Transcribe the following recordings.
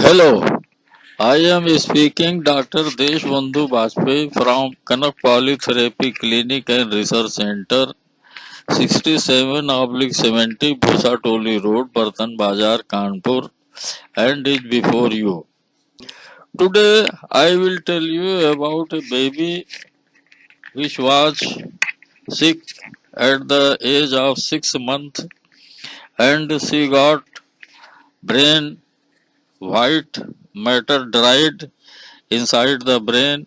Hello, I am speaking Dr. Deshbandhu Bajpayee from Kanak Polytherapy Clinic and Research Center, 67/70 Bhusatoli Road, Bartan Bazar, Kanpur, and is before you. Today, I will tell you about a baby which was sick at the age of 6 months, and she got brain white matter dried inside the brain,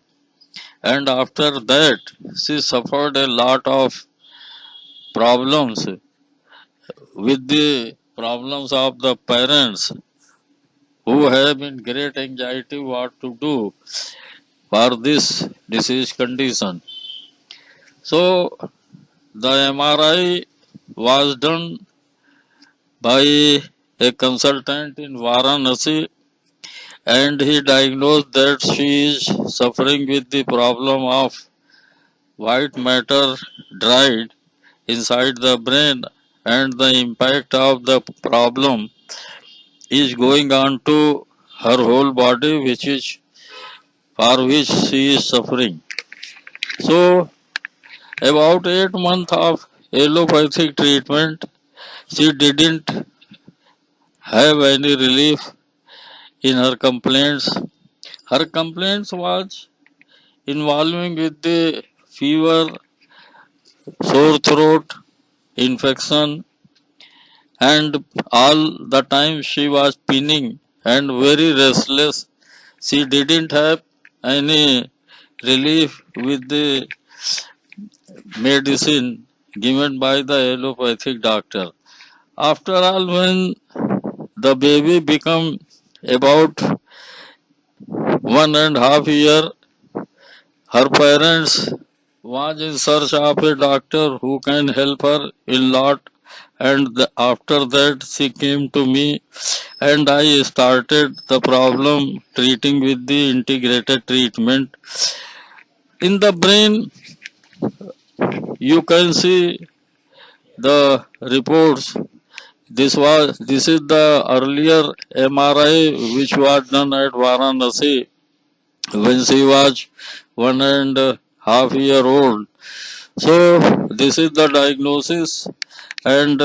and after that she suffered a lot of problems with the problems of the parents who have in great anxiety what to do for this disease condition. So the MRI was done by a consultant in Varanasi, and he diagnosed that she is suffering with the problem of white matter dried inside the brain, and the impact of the problem is going on to her whole body, which is for which she is suffering. So about 8 months of allopathic treatment, she didn't have any relief in her complaints. Her complaints was involving with the fever, sore throat, infection, and all the time she was pinning and very restless. She didn't have any relief with the medicine given by the allopathic doctor. After all, when the baby become about 1.5 years, her parents was in search of a doctor who can help her a lot, and after that she came to me, and I started the problem treating with the integrated treatment. In the brain, you can see the reports. This is the earlier MRI which was done at Varanasi when she was 1.5 years old. So this is the diagnosis, and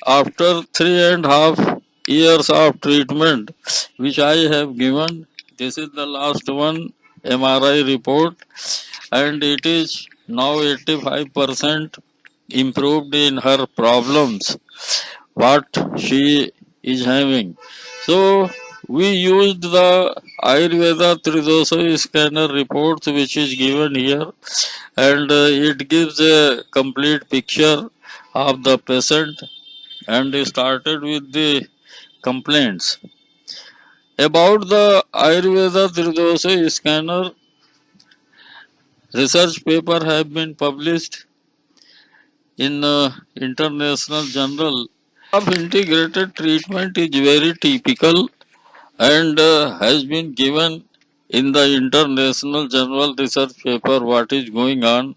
after 3.5 years of treatment which I have given, this is the last one MRI report, and it is now 85% improved in her problems what she is having. So we used the Ayurveda Tridosha scanner reports which is given here, and it gives a complete picture of the patient, and started with the complaints. About the Ayurveda Tridosha scanner, research paper have been published in international journal of integrated treatment is very typical, and has been given in the international journal research paper what is going on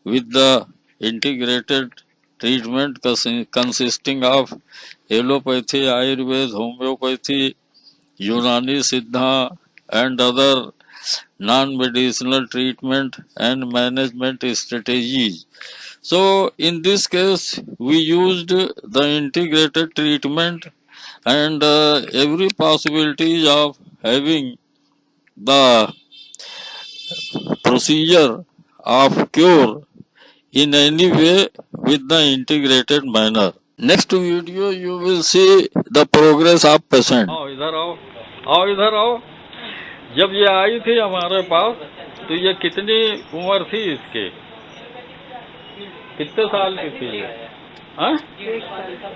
with the integrated treatment consisting of allopathy, Ayurveda, homeopathy, Unani, Siddha, and other non-medicinal treatment and management strategies. So in this case, we used the integrated treatment, and every possibility of having the procedure of cure in any way with the integrated manner. Next video you will see the progress of patient. आओ इधर आओ, आओ इधर आओ। जब ये आई थी हमारे पास तो ये कितनी उम्र थी इसके, कितने साल की थी ये? हाँ?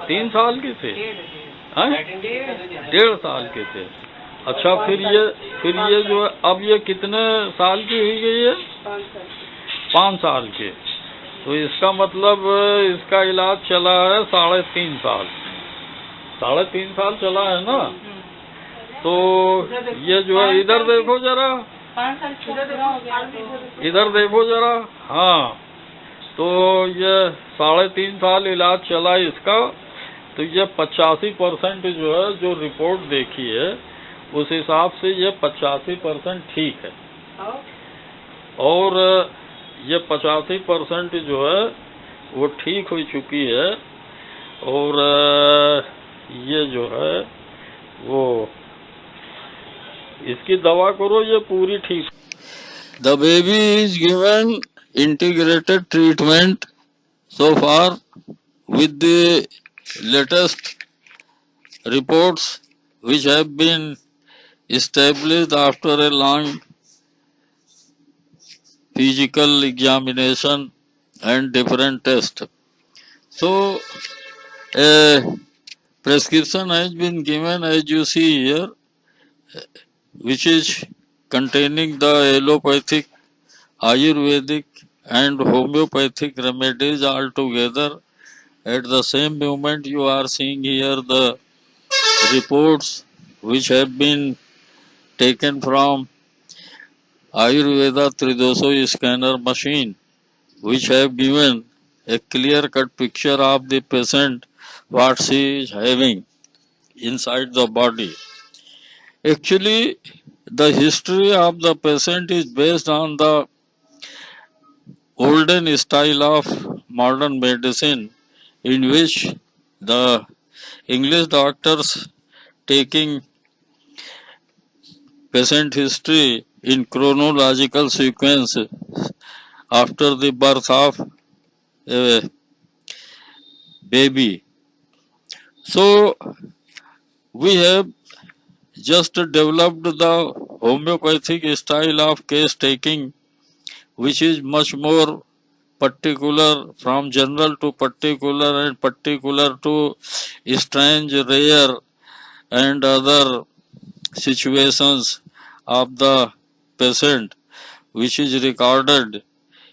3 साल की थी? हाँ? 1.5 साल के थे। अच्छा, फिर ये जो अब ये कितने साल की हुई गई है? 5 साल की। तो इसका मतलब इसका इलाज चला है 3.5 साल। 3.5 साल चला है ना? तो ये जो है, इधर देखो जरा, इधर देखो जरा। हाँ, तो ये 3.5 साल इलाज चला इसका। तो ये 85% जो है, जो रिपोर्ट देखी है उस हिसाब से ये 85% ठीक है। और ये 85% जो है वो ठीक हो चुकी है। और ये जो है वो इसकी दवा करो, ये पूरी ठीक। The baby is given integrated treatment so far with the latest reports which have been established after a long physical examination and different tests. So a prescription has been given, as you see here, which is containing the allopathic, Ayurvedic and homeopathic remedies all together. At the same moment, you are seeing here the reports which have been taken from Ayurveda Tridoso scanner machine, which have given a clear-cut picture of the patient, what she is having inside the body. Actually, the history of the patient is based on the olden style of modern medicine, in which the English doctors taking patient history in chronological sequence after the birth of a baby. So we have just developed the homeopathic style of case taking, which is much more particular, from general to particular and particular to strange, rare and other situations of the patient, which is recorded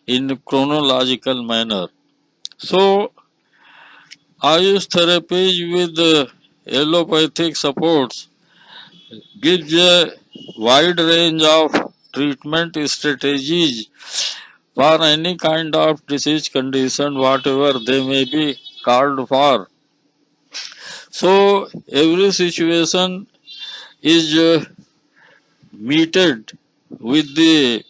in chronological manner. So Ayush therapies with allopathic supports gives a wide range of treatment strategies for any kind of disease condition, whatever they may be called for. So every situation is meted with the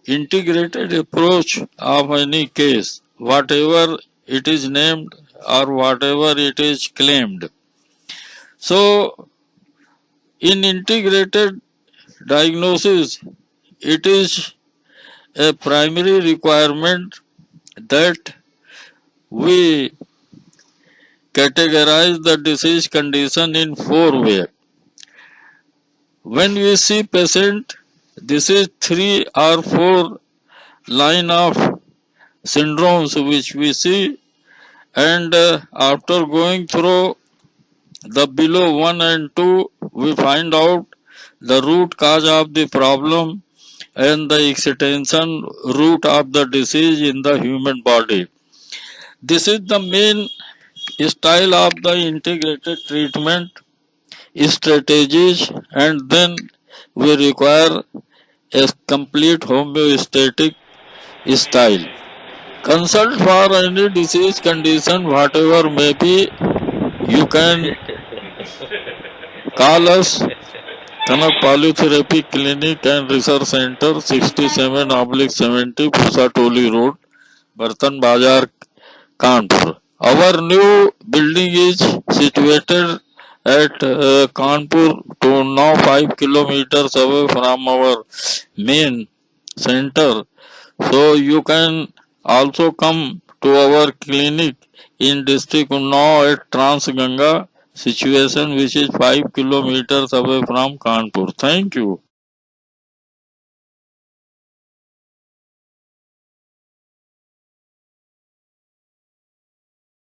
integrated approach of any case, whatever it is named or whatever it is claimed. So in integrated diagnosis, it is a primary requirement that we categorize the disease condition in 4 ways. When we see patient, this is 3 or 4 line of syndromes which we see, and after going through the below 1 and 2, we find out the root cause of the problem and the extension route of the disease in the human body. This is the main style of the integrated treatment strategies, and then we require a complete homeostatic style. Consult for any disease condition, whatever may be. You can call us Kanak Polytherapy Clinic and Research Center, 67/70 Pusatoli Road, Bartan Bazar, Kanpur. Our new building is situated at Kanpur, to now 5 kilometers away from our main center. So you can also come to our clinic in district Unnao at Transganga situation, which is 5 kilometers away from Kanpur. Thank you.